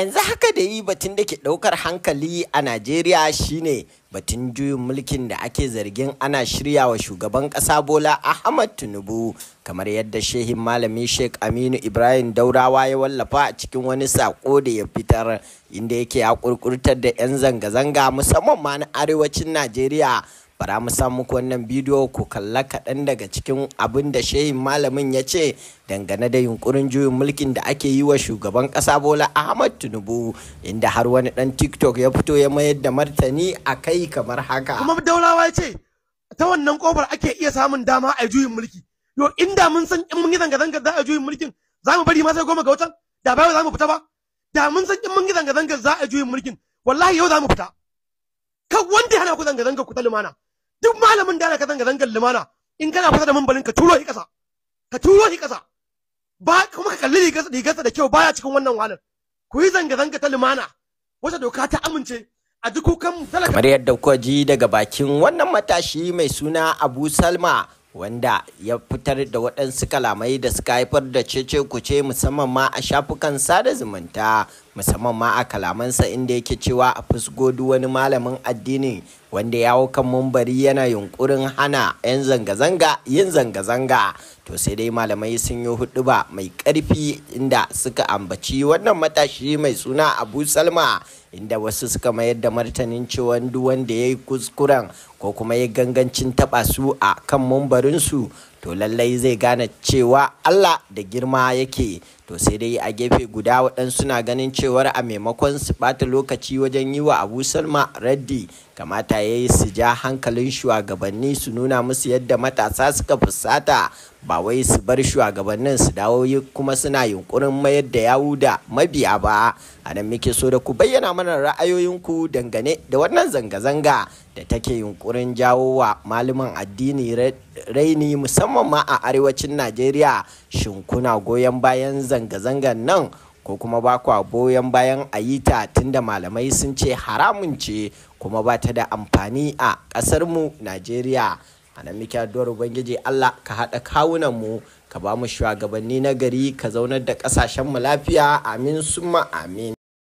Yanzu haka da yi batun da ke ɗaukar hankali a Najeriya shine batun juyin mulkin da ake zargin ana shirya wa shugaban ƙasa Bola Ahmad Tunubu, kamar yadda shehin malami Sheikh Aminu Ibrahim Daurawa ya wallafa a cikin wani sako da ya fitar, inda yake haƙurƙurtar da 'yan zanga-zanga musamman ma na arewacin Najeriya. Bara mu samu muku wannan bidiyo ku kalla kaɗan daga cikin abin da shehin malamin ya ce dangane da yunkurin juyin mulkin da ake yi wa shugaban ƙasa Bola Ahmad Tunubu, inda har wani ɗan TikTok ya fito ya mayar da martani a kai kamar haka. Kuma Daurawa ya ce ta wannan kofar ake iya samun dama a juyin mulki. Yo inda mun san in mun yi zanga-zanga za a juyin mulkin za mu bari ma sai 10 ga watan da ba za mu fita ba. Da mun san in mun yi zanga-zanga za a juyin mulkin wallahi yau za mu fita. Kan wanda ya hana ku zanga-zanga ku ta lumana. Duk malamin da ka zanga-zangar lumana in kana fasa da mambalin ka turo shi ƙasa. Ka turo shi ƙasa. Ba kuma ka kalli rigarsa da kyau baya cikin wannan wahalar. Ku yi zanga-zanga ta lumana. Wata doka ta amince a duk kukan talaka. Kamar yadda kuka ji daga bakin wannan matashi mai suna Abu Salma, wanda ya fitar da waɗansu kalamai da suka haifar da cece-kuce musamman ma a shafukan sada zumunta, musamman ma a kalamansa inda yake cewa a fusgo duk wani malamin addini wanda ya hau kan mumbari yana yunkurin hana 'yan zanga-zanga yin zanga-zanga. To sai dai malamai sun yi huɗuba mai ƙarfi inda suka ambaci wannan matashi mai suna Abu Salma, inda wasu suka mayar da martanin cewa duk wanda ya yi kuskuren ko kuma ya gangancin taɓa su a kan mumbarinsu to lallai zai gane cewa Allah da girma yake. To sai dai a gefe guda waɗansu na ganin cewar a maimakon su ɓata lokaci wajen yi wa Abu Salma raddi, kamata ya yi su ja hankalin shugabanni su nuna musu yadda matasa suka fusata, ba wai su bar shugabannin su dawo kuma suna yunkurin mayar da yawu da mabiya ba. A nan muke so da ku bayyana mana ra'ayoyinku dangane da wannan zanga-zanga da take yunkurin jawo wa malaman addini raini musamman ma a arewacin Najeriya. Shin kuna goyon bayan zanga-zangan nan ko kuma ba kwa goyon bayan a yi ta, tunda malamai sun ce haramun ce kuma ba ta da amfani a ƙasarmu Najeriya? A nan muke addu'ar Ubangiji Allah ka haɗa kawunanmu, ka ba mu shugabanni na gari, ka zaunar da ƙasashenmu lafiya. Amin summa amin.